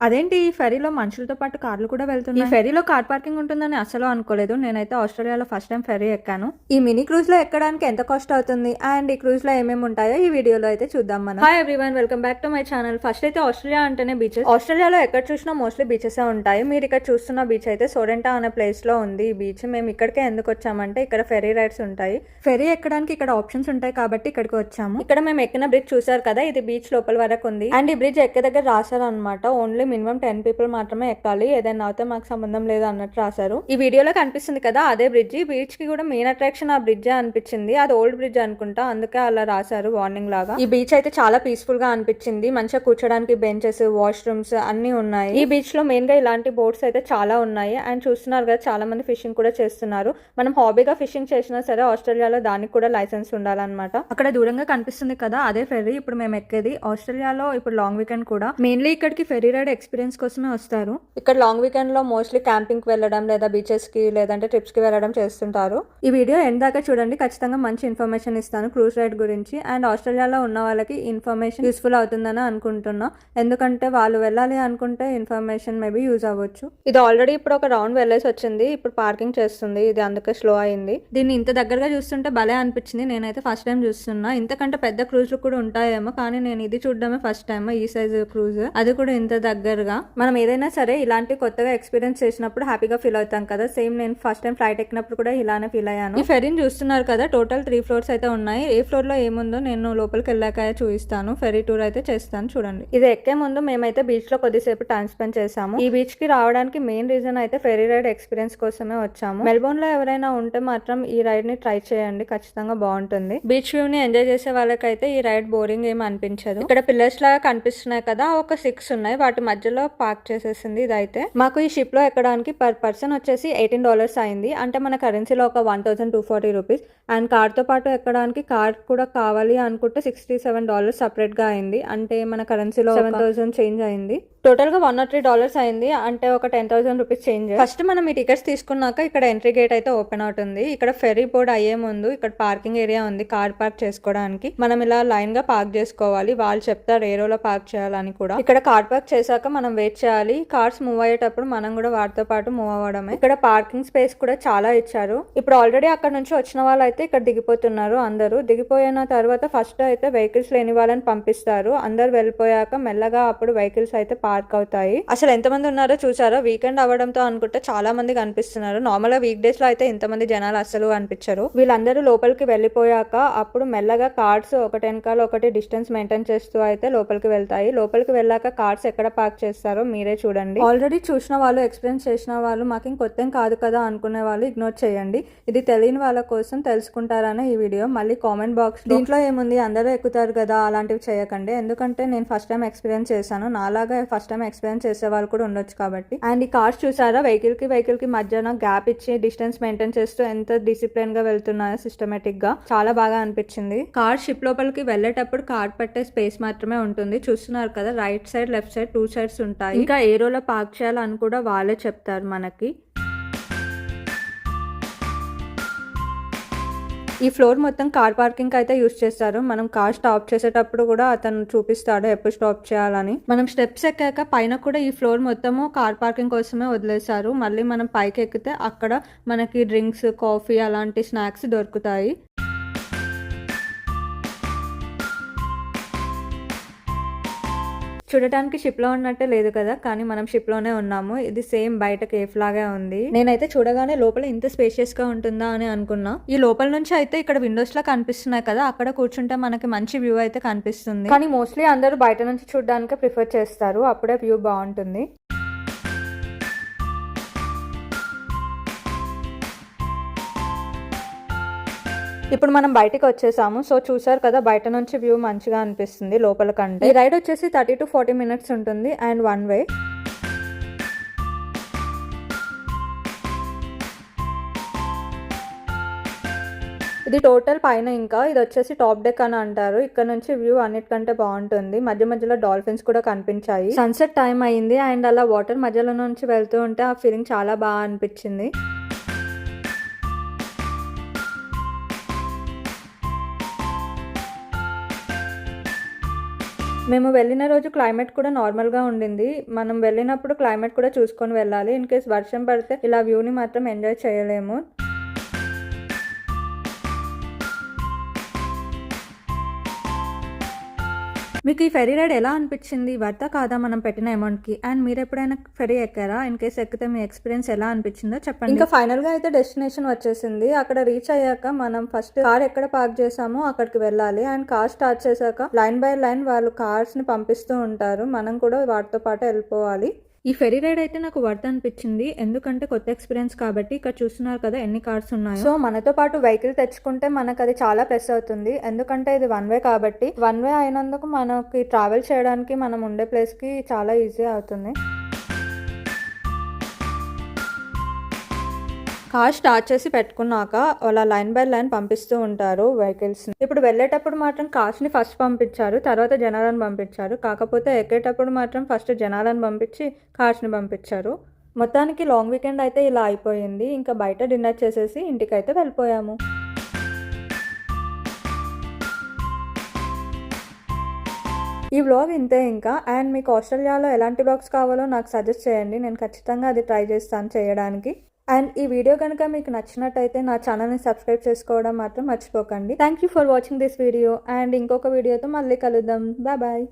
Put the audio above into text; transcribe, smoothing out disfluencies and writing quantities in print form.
అదేంటి ఈ ఫెరీలో మనుషులతో పాటు కార్లు కూడా వెళ్తున్నాయి. ఈ ఫెరీలో కార్ పార్కింగ్ ఉంటుందని అసలు అనుకోలేదు. నేనైతే ఆస్ట్రేలియాలో ఫస్ట్ టైం ఫెరీ ఎక్కాను. ఈ మినీ క్రూజ్ లో ఎక్కడానికి ఎంత కాస్ట్ అవుతుంది అండ్ ఈ క్రూజ్ లో ఏమేమి ఉంటాయో ఈ వీడియోలో అయితే చూద్దాం మనం. Hi everyone, welcome back to my channel. First అయితే ఆస్ట్రేలియా అంటేనే బీచెస్. ఆస్ట్రేలియాలో ఎక్కడ చూసినా మోస్ట్లీ బీచెస్ ఉంటాయి. మీరు ఇక్కడ చూస్తున్న బీచ్ అయితే సోరెంటా అనే ప్లేస్ లో ఉంది. ఈ బీచ్ మేము ఇక్కడికే ఎందుకు వచ్చామంటే ఇక్కడ ఫెరీ రైడ్స్ ఉంటాయి. ఫెరీ ఎక్కడానికి ఇక్కడ ఆప్షన్స్ ఉంటాయి కాబట్టి ఇక్కడికి వచ్చాము. ఇక్కడ మేము ఎక్కిన బ్రిడ్జ్ చూసారు కదా, ఇది బీచ్ లోపల వరకు ఉంది. అండ్ ఈ బ్రిడ్జ్ ఎక్కే దగ్గర రాశారు అనమాట, ఓన్లీ మినిమం 10 people మాత్రమే ఎక్కాలి, ఏదైనా అయితే మాకు సంబంధం లేదు అన్నట్టు రాశారు. ఈ వీడియోలో కనిపిస్తుంది కదా అదే బ్రిడ్జ్. ఈ బీచ్ కి కూడా మెయిన్ అట్రాక్షన్ ఆ బ్రిడ్జ్ అనిపించింది. అది ఓల్డ్ బ్రిడ్జ్ అనుకుంటా, అందుకే అలా రాశారు వార్నింగ్ లాగా. ఈ బీచ్ అయితే చాలా పీస్ఫుల్ గా అనిపించింది. మంచిగా కూర్చోడానికి బెంచెస్, వాష్రూమ్స్ అన్ని ఉన్నాయి. ఈ బీచ్ లో మెయిన్ గా ఇలాంటి బోట్స్ అయితే చాలా ఉన్నాయి. అండ్ చూస్తున్నారు కదా, చాలా మంది ఫిషింగ్ కూడా చేస్తున్నారు. మనం హాబీగా ఫిషింగ్ చేసినా సరే ఆస్ట్రేలియాలో దానికి కూడా లైసెన్స్ ఉండాలన్నమాట. అక్కడ దూరంగా కనిపిస్తుంది కదా అదే ఫెర్రీ ఇప్పుడు మేము ఎక్కేది. ఆస్ట్రేలియాలో ఇప్పుడు లాంగ్ వీకెండ్ కూడా మెయిన్లీ ఇక్కడికి ఫెర్రీ రైడ్ ఎక్స్పీరియన్స్ కోసమే వస్తారు. ఇక్కడ లాంగ్ వీకెండ్ లో మోస్ట్లీ క్యాంపింగ్ కి వెళ్ళడం లేదా బీచెస్ కి లేదంటే ట్రిప్స్ కి వెళ్ళడం చేస్తుంటారు. ఈ వీడియో ఎండ్ దాకా చూడండి, ఖచ్చితంగా మంచి ఇన్ఫర్మేషన్ ఇస్తాను క్రూజ్ రైడ్ గురించి. అండ్ ఆస్ట్రేలియాలో ఉన్న వాళ్ళకి ఇన్ఫర్మేషన్ యూస్ఫుల్ అవుతుందని అనుకుంటున్నా, ఎందుకంటే వాళ్ళు వెళ్ళాలి అనుకుంటే ఇన్ఫర్మేషన్ మేబీ యూజ్ అవ్వచ్చు. ఇది ఆల్రెడీ ఇప్పుడు ఒక రౌండ్ వెళ్ళేసి వచ్చింది, ఇప్పుడు పార్కింగ్ చేస్తుంది. ఇది అందుకే స్లో అయింది. దీన్ని ఇంత దగ్గరగా చూస్తుంటే భలే అనిపించింది. నేనైతే ఫస్ట్ టైం చూస్తున్నా. ఇంతకంటే పెద్ద క్రూజ్లు కూడా ఉంటాయేమో, కానీ నేను ఇది చూడడమే ఫస్ట్ టైం. ఈ సైజ్ క్రూజ్, అది కూడా ఇంత దగ్గరగా. మనం ఏదైనా సరే ఇలాంటి కొత్తగా ఎక్స్పీరియన్స్ చేసినప్పుడు హ్యాపీగా ఫీల్ అవుతాం కదా. సేమ్ నేను ఫస్ట్ టైం ఫ్లైట్ ఎక్కినప్పుడు కూడా ఇలానే ఫీల్ అయ్యాను. ఈ ఫెరీని చూస్తున్నారు కదా, టోటల్ 3 floors అయితే ఉన్నాయి. ఏ ఫ్లోర్ లో ఏముందో నేను లోపలికి వెళ్ళాక చూపిస్తాను. ఫెరీ టూర్ అయితే చేస్తాను చూడండి. ఇది ఎక్కే ముందు మేమైతే బీచ్ లో కొద్దిసేపు టైం స్పెండ్ చేసాము. ఈ బీచ్ కి రావడానికి మెయిన్ రీజన్ అయితే ఫెరీ రైడ్ ఎక్స్పీరియన్స్ కోసమే వచ్చాము. మెల్బోర్న్ లో ఎవరైనా ఉంటే మాత్రం ఈ రైడ్ ని ట్రై చేయండి, ఖచ్చితంగా బాగుంటుంది. బీచ్ వ్యూ ని ఎంజాయ్ చేసే వాళ్ళకైతే ఈ రైడ్ బోరింగ్ ఏమి అనిపించదు. ఇక్కడ పిల్లర్స్ లాగా కనిపిస్తున్నాయి కదా, ఒక 6 ఉన్నాయి. వాటి మధ్యలో పార్క్ చేసేసింది ఇదైతే. మాకు ఈ షిప్ లో ఎక్కడానికి పర్ పర్సన్ వచ్చేసి $18 అయింది. అంటే మన కరెన్సీలో ఒక 1240 రూపీస్. అండ్ కార్ తో పాటు ఎక్కడానికి కార్ కూడా కావాలి అనుకుంటే $67 సపరేట్ గా అయింది. అంటే మన కరెన్సీలో 7,000 చేంజ్ అయింది. టోటల్ గా $103 అయింది, అంటే ఒక 10,000 రూపీస్ చేంజ్. ఫస్ట్ మనం ఈ టికెట్స్ తీసుకున్నాక ఇక్కడ ఎంట్రీ గేట్ అయితే ఓపెన్ అవుతుంది. ఇక్కడ ఫెరీ బోర్డ్ అయ్యే ముందు ఇక్కడ పార్కింగ్ ఏరియా ఉంది, కార్ పార్క్ చేసుకోవడానికి. మనం ఇలా లైన్ గా పార్క్ చేసుకోవాలి. వాళ్ళు చెప్తారు ఏ రోలో పార్క్ చేయాలని కూడా. ఇక్కడ కార్ పార్క్ చేశాక మనం వెయిట్ చేయాలి. కార్స్ మూవ్ అయ్యేటప్పుడు మనం కూడా వాటితో పాటు మూవ్ అవ్వడమే. ఇక్కడ పార్కింగ్ స్పేస్ కూడా చాలా ఇచ్చారు. ఇప్పుడు ఆల్రెడీ అక్కడ నుంచి వచ్చిన వాళ్ళు అయితే ఇక్కడ దిగిపోతున్నారు. అందరూ దిగిపోయిన తర్వాత ఫస్ట్ అయితే వెహికల్స్ లేని వాళ్ళని పంపిస్తారు. అందరు వెళ్ళిపోయాక మెల్లగా అప్పుడు వెహికల్స్ అయితే పార్క్ అవుతాయి. అసలు ఎంతమంది ఉన్నారో చూసారో, వీకెండ్ అవ్వడంతో అనుకుంటే చాలా మంది కనిపిస్తున్నారు. నార్మల్ గా వీక్ డేస్ లో అయితే ఇంతమంది జనాలు అసలు అనిపించరు. వీళ్ళందరూ లోపలికి వెళ్ళిపోయాక అప్పుడు మెల్లగా కార్స్ ఒకటి వెనకాల ఒకటి డిస్టెన్స్ మెయింటైన్ చేస్తూ అయితే లోపలికి వెళ్తాయి. లోపలికి వెళ్ళాక కార్స్ ఎక్కడ పార్క్ చేస్తారో మీరే చూడండి. ఆల్రెడీ చూసిన వాళ్ళు, ఎక్స్పీరియన్స్ చేసిన వాళ్ళు, మాకేం కొత్త కాదు కదా అనుకునే వాళ్ళు ఇగ్నోర్ చేయండి. ఇది తెలియని వాళ్ళ కోసం తెలుసుకుంటారనే ఈ వీడియో. మళ్ళీ కామెంట్ బాక్స్ దీంట్లో ఏముంది అందరూ ఎక్కుతారు కదా అలాంటివి చేయకండి, ఎందుకంటే నేను ఫస్ట్ టైం ఎక్స్పీరియన్స్ చేశాను. నాలాగా ఫస్ట్ టైం ఎక్స్పీరియన్స్ చేసే వాళ్ళు కూడా ఉండొచ్చు కాబట్టి. అండ్ ఈ కార్స్ చూసారా, వెహికల్ కి మధ్యన గ్యాప్ ఇచ్చి డిస్టెన్స్ మెయింటైన్ చేస్తూ ఎంత డిసిప్లిన్ గా వెళ్తున్నాయో సిస్టమేటిక్ గా. చాలా బాగా అనిపించింది. కార్ షిప్ లోపలికి వెళ్ళేటప్పుడు కార్ పెట్టే స్పేస్ మాత్రమే ఉంటుంది. చూస్తున్నారు కదా, right side left side 2 sides ఉంటాయి. ఇంకా ఏ రోలో పార్క్ చేయాలని కూడా వాళ్ళే చెప్తారు మనకి. ఈ ఫ్లోర్ మొత్తం కార్ పార్కింగ్ అయితే యూజ్ చేస్తారు. మనం కార్ స్టాప్ చేసేటప్పుడు కూడా అతను చూపిస్తాడు ఎప్పుడు స్టాప్ చేయాలని. మనం స్టెప్స్ ఎక్కాక పైన కూడా ఈ ఫ్లోర్ మొత్తము కార్ పార్కింగ్ కోసమే వదిలేశారు. మళ్ళీ మనం పైకి ఎక్కితే అక్కడ మనకి డ్రింక్స్, కాఫీ అలాంటి స్నాక్స్ దొరుకుతాయి. చూడటానికి షిప్ లో ఉన్నట్టే లేదు కదా, కానీ మనం షిప్ లోనే ఉన్నాము. ఇది సేమ్ బయట కేఫ్ లాగా ఉంది. నేనైతే చూడగానే లోపల ఇంత స్పేషియస్ గా ఉంటుందా అని అనుకున్నా. ఈ లోపల నుంచి అయితే ఇక్కడ విండోస్ లా కనిపిస్తున్నాయి కదా, అక్కడ కూర్చుంటే మనకి మంచి వ్యూ అయితే కనిపిస్తుంది. కానీ మోస్ట్లీ అందరూ బయట నుంచి చూడడానికి ప్రిఫర్ చేస్తారు, అప్పుడే వ్యూ బాగుంటుంది. ఇప్పుడు మనం బయటకు వచ్చేసాము. సో చూసారు కదా, బయట నుంచి వ్యూ మంచిగా అనిపిస్తుంది లోపల కంటే. ఈ రైడ్ వచ్చేసి 30 to 40 minutes ఉంటుంది అండ్ 1 way. ఇది టోటల్ పైన. ఇంకా ఇది వచ్చేసి టాప్ డెక్ అని అంటారు. ఇక్కడ నుంచి వ్యూ అన్నిటికంటే బాగుంటుంది. మధ్య మధ్యలో డాల్ఫిన్స్ కూడా కనిపించాయి. సన్సెట్ టైం అయింది అండ్ అలా వాటర్ మధ్యలో నుంచి వెళ్తూ ఉంటే ఆ ఫీలింగ్ చాలా బాగా అనిపించింది. మేము వెళ్ళిన రోజు క్లైమేట్ కూడా నార్మల్గా ఉండింది. మనం వెళ్ళినప్పుడు క్లైమేట్ కూడా చూసుకొని వెళ్ళాలి. ఇన్ కేస్ వర్షం పడితే ఇలా వ్యూని మాత్రం ఎంజాయ్ చేయలేము. మీకు ఈ ఫెరీ రైడ్ ఎలా అనిపించింది? వర్తా కాదా మనం పెట్టిన అమౌంట్‌కి? అండ్ మీరు ఎప్పుడైనా ఫెరీ ఎక్కారా? ఇన్ కేస్ ఎక్కితే మీ ఎక్స్పీరియన్స్ ఎలా అనిపించిందో చెప్పండి. ఇంకా ఫైనల్‌గా అయితే డెస్టినేషన్ వచ్చేసింది. అక్కడ రీచ్ అయ్యాక మనం ఫస్ట్ కార్ ఎక్కడ పార్క్ చేసామో అక్కడికి వెళ్ళాలి. అండ్ కార్ స్టార్ట్ చేశాక లైన్ బై లైన్ వాళ్ళు కార్స్‌ని పంపిస్తూ ఉంటారు. మనం కూడా వాటితో పాటు వెళ్ళిపోవాలి. ఈ ఫెరీ రైడ్ అయితే నాకు వర్త్ అనిపించింది. ఎందుకంటే కొత్త ఎక్స్పీరియన్స్ కాబట్టి. ఇక్కడ చూస్తున్నారు కదా ఎన్ని కార్స్ ఉన్నాయో. సో మనతో పాటు వెహికల్ తెచ్చుకుంటే మనకు అది చాలా ప్లస్ అవుతుంది. ఎందుకంటే ఇది వన్ వే కాబట్టి. వన్ వే అయినందుకు మనకి ట్రావెల్ చేయడానికి మనం ఉండే ప్లేస్కి చాలా ఈజీ అవుతుంది. కార్ స్టార్ట్ చేసి పెట్టుకున్నాక అలా లైన్ బై లైన్ పంపిస్తూ ఉంటారు వెహికల్స్ని. ఇప్పుడు వెళ్ళేటప్పుడు మాత్రం కార్స్ని ఫస్ట్ పంపించారు, తర్వాత జనాలను పంపించారు. కాకపోతే ఎక్కేటప్పుడు మాత్రం ఫస్ట్ జనాలను పంపించి కార్స్ని పంపించారు. మొత్తానికి లాంగ్ వీకెండ్ అయితే ఇలా అయిపోయింది. ఇంకా బయట డిన్నర్ చేసేసి ఇంటికైతే వెళ్ళిపోయాము. ఈ వ్లాగ్ ఇంతే ఇంకా. అండ్ మీకు ఆస్ట్రేలియాలో ఎలాంటి వ్లాగ్స్ కావాలో నాకు సజెస్ట్ చేయండి. నేను ఖచ్చితంగా అది ట్రై చేస్తాను చేయడానికి. అండ్ ఈ వీడియో కనుక మీకు నచ్చినట్టయితే నా ఛానల్ని సబ్స్క్రైబ్ చేసుకోవడం మాత్రం మర్చిపోకండి. Thank you for watching this video. And ఇంకొక వీడియోతో మళ్ళీ కలుద్దాం. బాయ్.